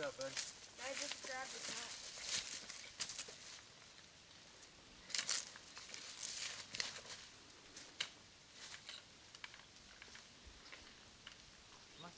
up, bud? I just grabbed the top. Come on.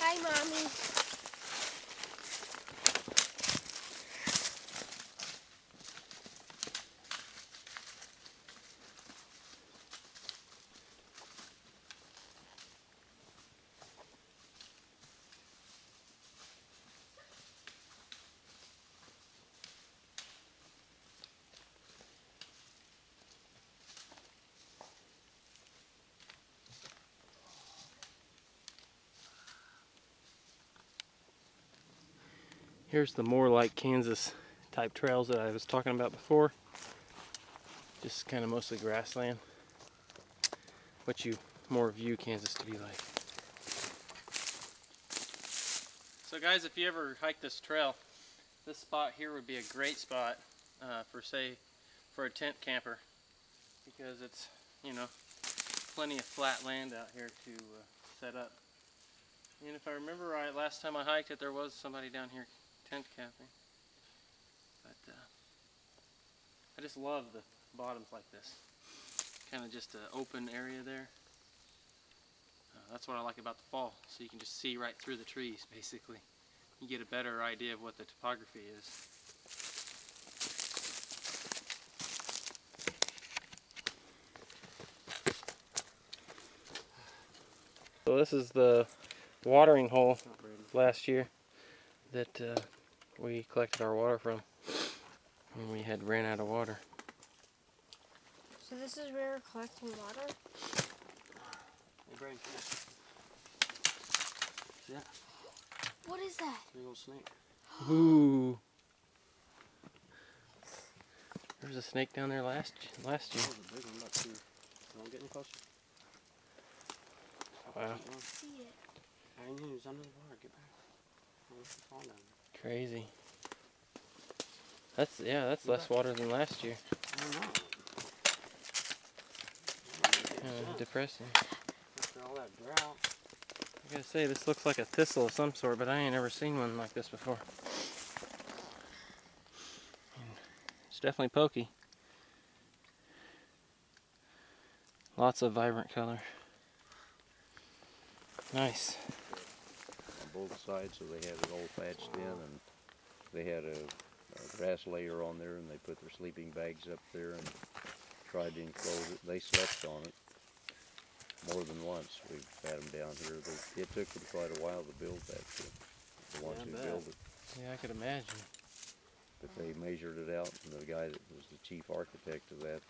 Hi, Mommy. Here's the more like Kansas type trails that I was talking about before. Just kind of mostly grassland. What you more view Kansas to be like. So guys, if you ever hike this trail, this spot here would be a great spot for a tent camper, because it's, you know, plenty of flat land out here to set up. And if I remember right, last time I hiked it, there was somebody down here tent camping. But I just love the bottoms like this. Kind of just an open area there. That's what I like about the fall, so you can just see right through the trees, basically. You get a better idea of what the topography is. So this is the watering hole last year that we collected our water from when we had ran out of water. So this is where we're collecting water? Hey, Braden, yeah. What is that? Big old snake. Ooh. There was a snake down there last year. That was a big one, not too. Don't get any closer. Wow. I see it. I knew he was under the water. Get back. Oh, it's falling down there. Crazy. That's less water than last year. I don't know. Kind of depressing. After all that drought. I gotta say, this looks like a thistle of some sort, but I ain't ever seen one like this before. It's definitely pokey. Lots of vibrant color. Nice. On both sides, so they had it all thatched in, and they had a grass layer on there, and they put their sleeping bags up there and tried to enclose it. They slept on it more than once. We've had them down here. It took them quite a while to build that, the ones who built it. Yeah, I could imagine. But they measured it out, and the guy that was the chief architect of that,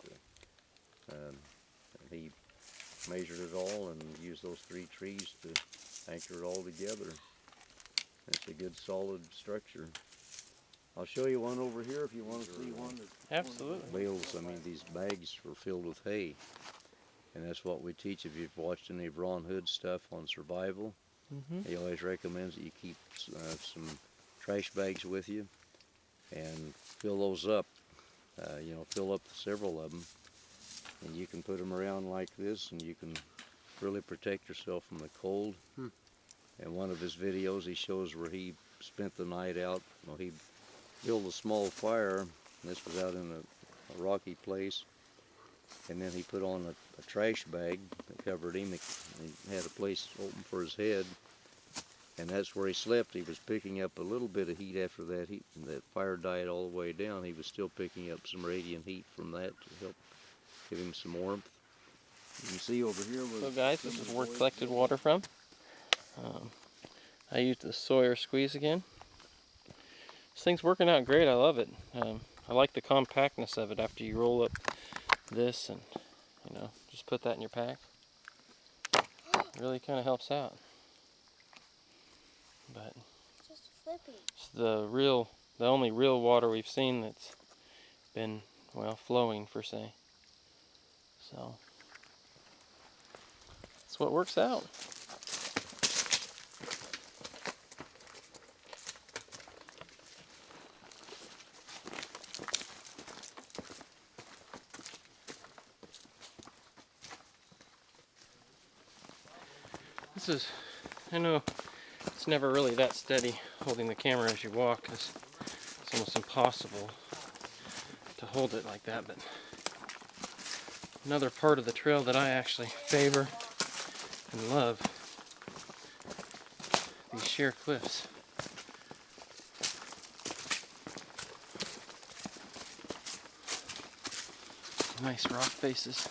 he measured it all and used those 3 trees to anchor it all together. It's a good solid structure. I'll show you one over here if you want to see one. Absolutely. Bales, I mean, these bags were filled with hay. And that's what we teach. If you've watched any of Ron Hood's stuff on survival, he always recommends that you keep some trash bags with you and fill those up. Fill up several of them, and you can put them around like this, and you can really protect yourself from the cold. And one of his videos, he shows where he spent the night out. He built a small fire. This was out in a rocky place, and then he put on a trash bag that covered him. He had a place open for his head, and that's where he slept. He was picking up a little bit of heat after that. That fire died all the way down. He was still picking up some radiant heat from that to help give him some warmth. You can see over here. So guys, this is where I collected water from. I used the Sawyer squeeze again. This thing's working out great. I love it. I like the compactness of it after you roll up this and just put that in your pack. It really kind of helps out. But Just flippy. it's the only real water we've seen that's been, flowing per se. So that's what works out. I know it's never really that steady holding the camera as you walk, because it's almost impossible to hold it like that, but another part of the trail that I actually favor and love, these sheer cliffs. Nice rock faces.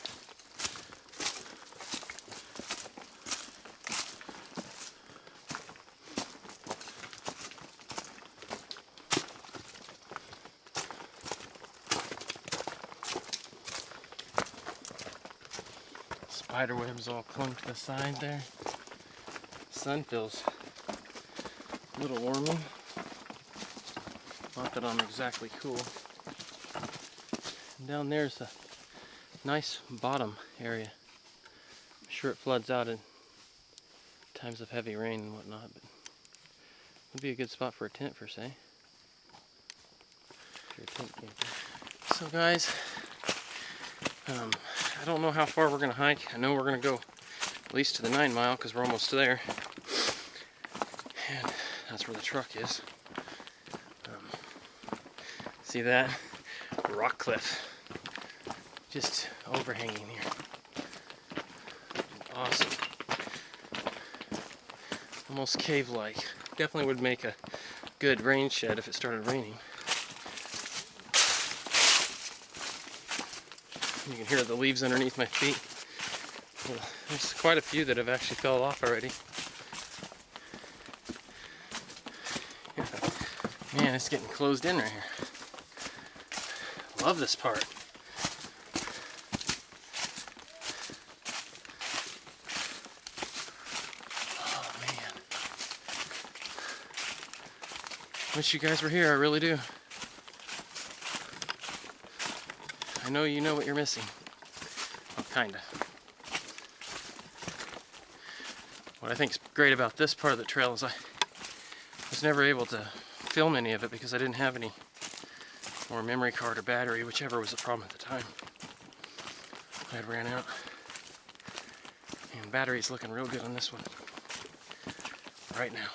Spider webs all clung to the side there. Sun feels a little warming. Not that I'm exactly cool. And down there's a nice bottom area. I'm sure it floods out in times of heavy rain and whatnot, but it would be a good spot for a tent per se. If you're a tent camper. So guys, I don't know how far we're going to hike. I know we're going to go at least to the 9 mile because we're almost there. And that's where the truck is. See that? Rock cliff. Just overhanging here. Awesome. Almost cave-like. Definitely would make a good rain shed if it started raining. You can hear the leaves underneath my feet. Well, there's quite a few that have actually fell off already. Yeah. Man, it's getting closed in right here. Love this part. Oh man. Wish you guys were here, I really do. I know you know what you're missing. Well, kinda. What I think's great about this part of the trail is I was never able to film any of it because I didn't have any more memory card or battery, whichever was the problem at the time. I had ran out. And battery's looking real good on this one. Right now.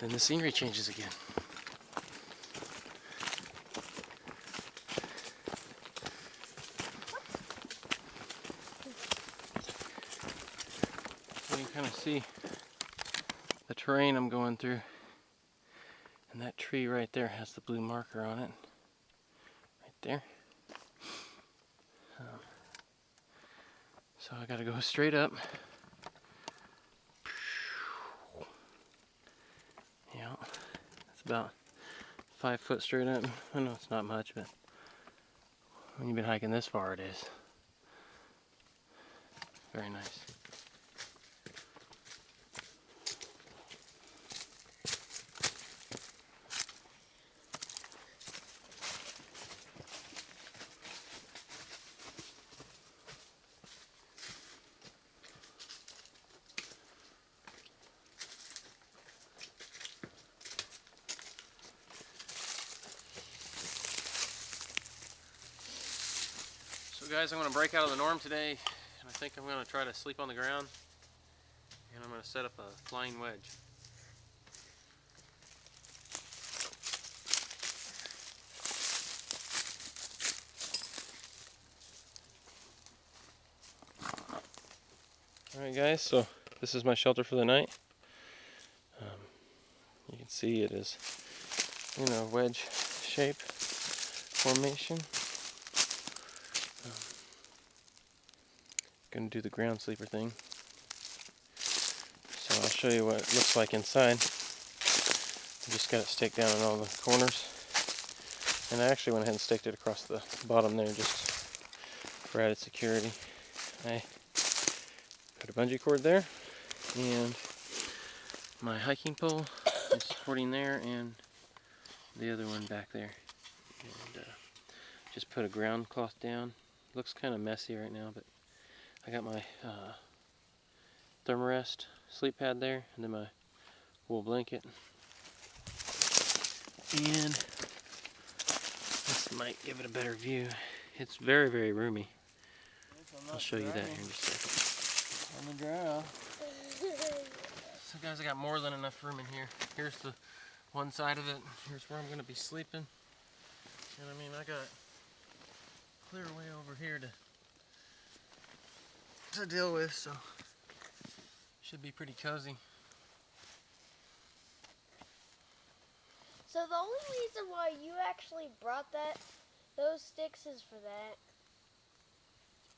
Then the scenery changes again. So you can kind of see the terrain I'm going through. And that tree right there has the blue marker on it. Right there. So I gotta go straight up. Yeah, it's about 5 foot straight up. I know it's not much, but when you've been hiking this far, it is. Very nice. So guys, I'm going to break out of the norm today, and I think I'm going to try to sleep on the ground, and I'm going to set up a flying wedge. Alright guys, so this is my shelter for the night. You can see it is in a wedge shape formation. Gonna do the ground sleeper thing. So I'll show you what it looks like inside. I just got it staked down in all the corners. And I actually went ahead and staked it across the bottom there just for added security. I put a bungee cord there, and my hiking pole is supporting there, and the other one back there. And just put a ground cloth down. Looks kind of messy right now, but I got my Thermarest sleep pad there, and then my wool blanket. And this might give it a better view. It's very, very roomy. I'll show you that here in just a second. On the ground. So guys, I got more than enough room in here. Here's the one side of it. Here's where I'm going to be sleeping. And I mean, I got clear way over here to deal with, so should be pretty cozy. So the only reason why you actually brought those sticks is for that.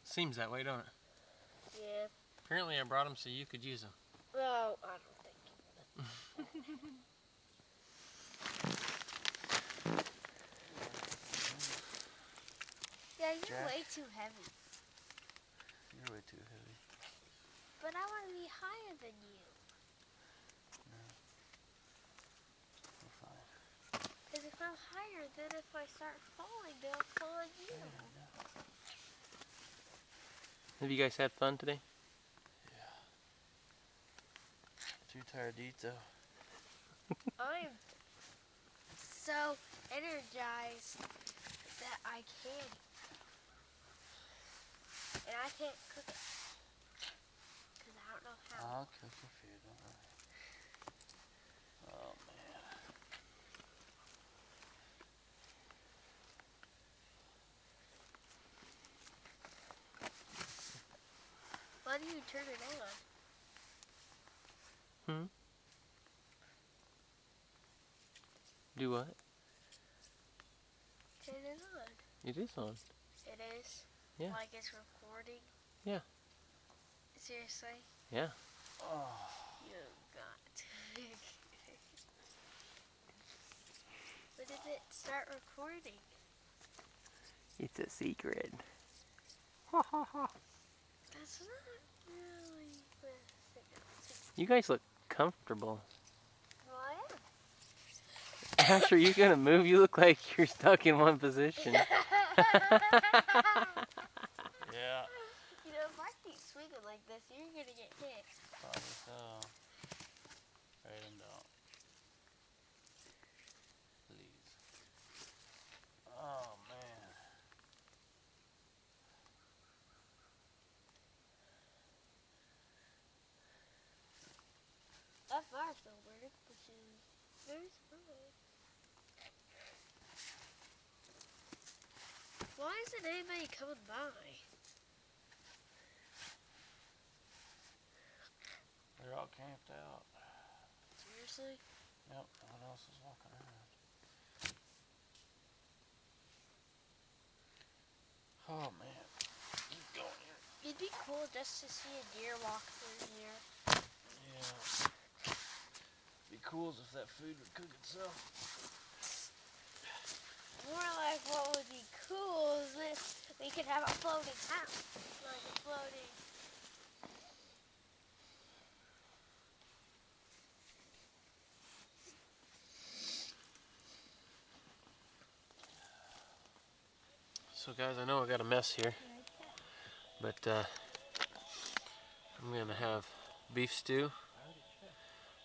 Seems that way, don't it? Yeah. Apparently I brought them so you could use them. No, I don't think you would. Yeah, you're Jack. way too heavy. You're way too heavy. But I want to be higher than you. We're fine. Because if I'm higher, then if I start falling, they'll fall on you. Have you guys had fun today? Yeah. Too tired to eat though. I'm so energized that I can. And I can't cook it. Because I don't know how. I'll cook it for you, don't worry. Oh man. Why do you turn it on? Do what? Turn it on. It is on. It is? Yeah. Like it's recording? Yeah. Seriously? Yeah. Oh. You got. When did it start recording? It's a secret. That's not really the signal. You guys look comfortable. Well, I am. After you're gonna move, you look like you're stuck in one position. Yeah. You know, if I keep swinging like this, you're gonna get hit. Probably so. Write them down. Please. Oh man. That fire still works, which is very surprising. Why isn't anybody coming by? They're all camped out. Seriously? Yep. What else is walking around? Oh man. Keep going here. It'd be cool just to see a deer walk through here. Yeah. Be cool if that food would cook itself. More like what would be cool is if we could have a floating house. Like a floating. So guys, I know I got a mess here, but I'm gonna have beef stew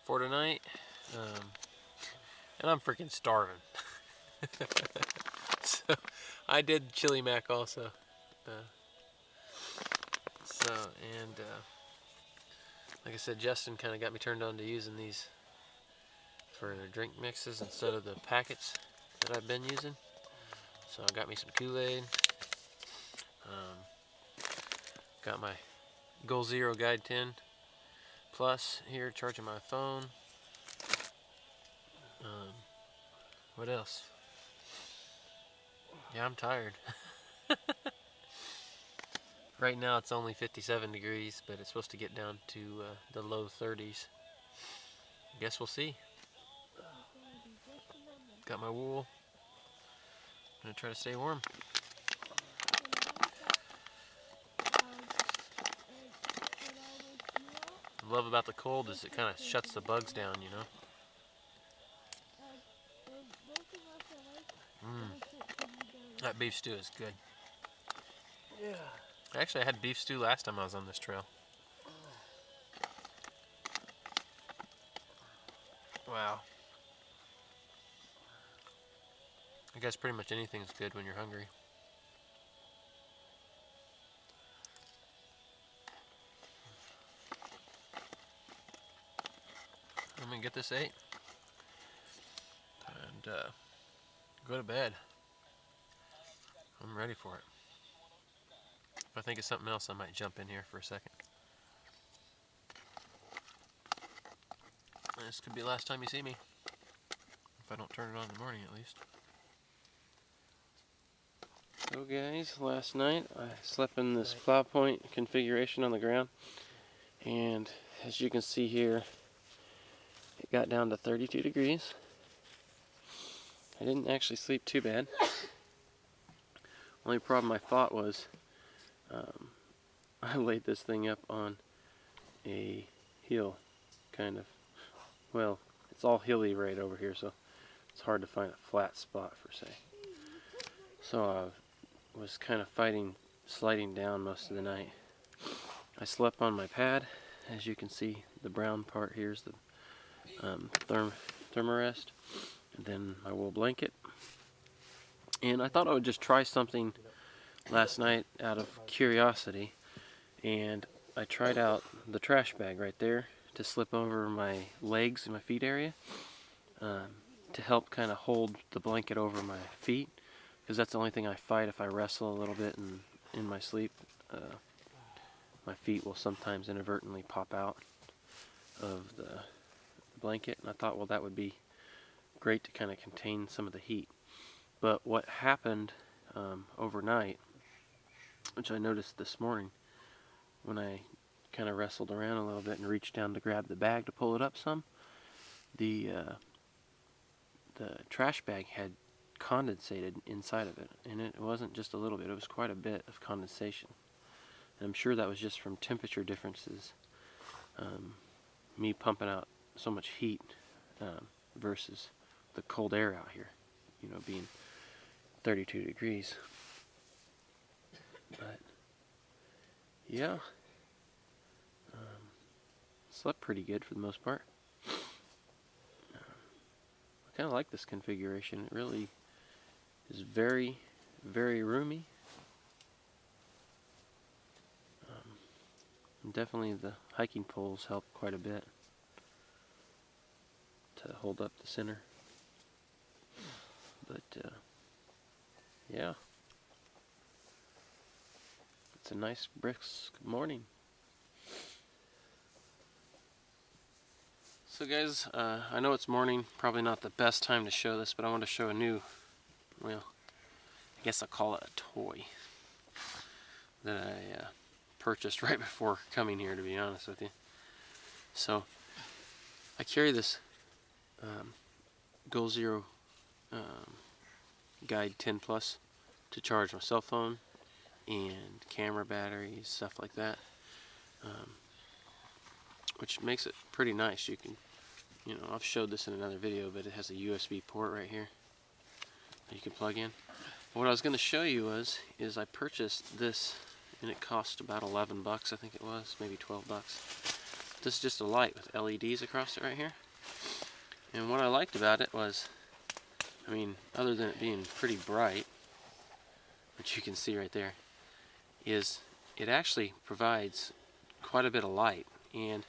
for tonight, and I'm freaking starving. So I did chili mac also. So, and like I said, Justin kind of got me turned on to using these for drink mixes instead of the packets that I've been using. So I got me some Kool-Aid. Got my Goal Zero Guide 10 Plus here, charging my phone. What else? Yeah, I'm tired. Right now it's only 57 degrees, but it's supposed to get down to the low 30s. Guess we'll see. Got my wool. Gonna try to stay warm. What I love about the cold is it kind of shuts the bugs down, you know. That beef stew is good. Yeah. Actually, I had beef stew last time I was on this trail. Wow. I guess pretty much anything's good when you're hungry. I'm gonna get this ate and go to bed. I'm ready for it. If I think of something else, I might jump in here for a second. This could be the last time you see me. If I don't turn it on in the morning, at least. So guys, last night I slept in this plow point configuration on the ground. And as you can see here, it got down to 32 degrees. I didn't actually sleep too bad. Only problem I thought was I laid this thing up on a hill, kind of. Well, it's all hilly right over here, so it's hard to find a flat spot per se. So I was kind of fighting sliding down most of the night. I slept on my pad. As you can see, the brown part here is the thermarest, and then my wool blanket. And I thought I would just try something last night out of curiosity, and I tried out the trash bag right there to slip over my legs and my feet area to help kind of hold the blanket over my feet, because that's the only thing I fight if I wrestle a little bit in my sleep. My feet will sometimes inadvertently pop out of the blanket, and I thought, well, that would be great to kind of contain some of the heat. But what happened overnight, which I noticed this morning when I kind of wrestled around a little bit and reached down to grab the bag to pull it up some, the trash bag had condensated inside of it, and it wasn't just a little bit, it was quite a bit of condensation. And I'm sure that was just from temperature differences, me pumping out so much heat versus the cold air out here, you know, being 32 degrees. But yeah, slept pretty good for the most part. I kind of like this configuration. It really is very, very roomy. And definitely the hiking poles help quite a bit to hold up the center. But yeah, it's a nice brisk morning. So guys, I know it's morning, probably not the best time to show this, but I want to show a new, well, I guess I'll call it a toy that I purchased right before coming here, to be honest with you. So I carry this Goal Zero Guide 10 Plus to charge my cell phone and camera batteries, stuff like that, which makes it pretty nice. You can, you know, I've showed this in another video, but it has a USB port right here that you can plug in. What I was going to show you is I purchased this, and it cost about 11 bucks, I think it was, maybe 12 bucks. This is just a light with LEDs across it right here. And what I liked about it was, I mean, other than it being pretty bright, which you can see right there, is it actually provides quite a bit of light, and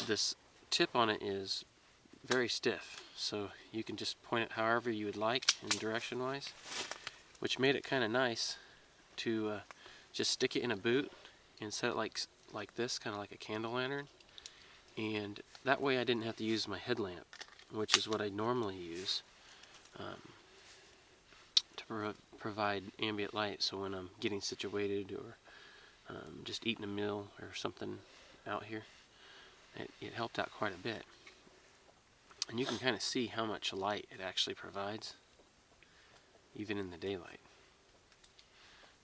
this tip on it is very stiff, so you can just point it however you would like in direction wise, which made it kind of nice to just stick it in a boot and set it like this, kind of like a candle lantern, and that way I didn't have to use my headlamp, which is what I normally use to provide ambient light. So when I'm getting situated or just eating a meal or something out here, it helped out quite a bit. And you can kind of see how much light it actually provides, even in the daylight.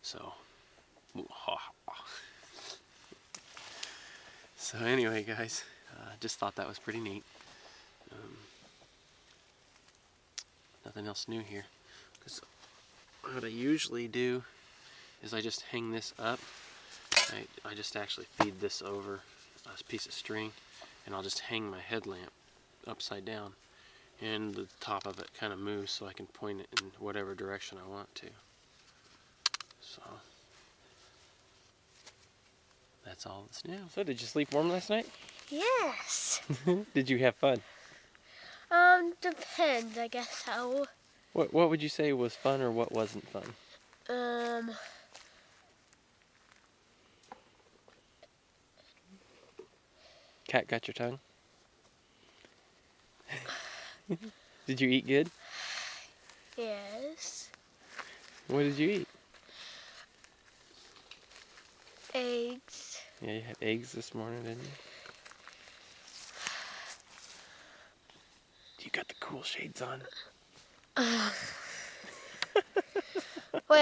So, so anyway, guys, just thought that was pretty neat. Nothing else new here. 'Cause what I usually do is I just hang this up. I just actually feed this over a piece of string, and I'll just hang my headlamp upside down, and the top of it kind of moves so I can point it in whatever direction I want to. So that's all that's new. So did you sleep warm last night? Yes. Did you have fun? Depends, I guess how. What would you say was fun or what wasn't fun? Cat got your tongue? Did you eat good? Yes. What did you eat? Eggs. Yeah, you had eggs this morning, didn't you? You got the cool shades on. Wait,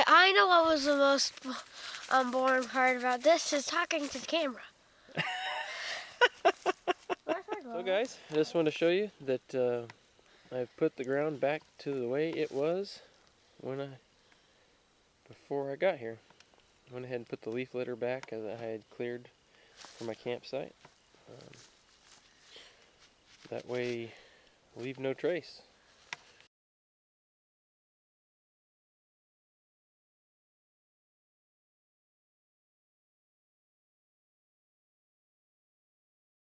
I know what was the most boring part about this is talking to the camera. So guys, I just want to show you that I've put the ground back to the way it was before I got here. I went ahead and put the leaf litter back as I had cleared for my campsite. That way, leave no trace.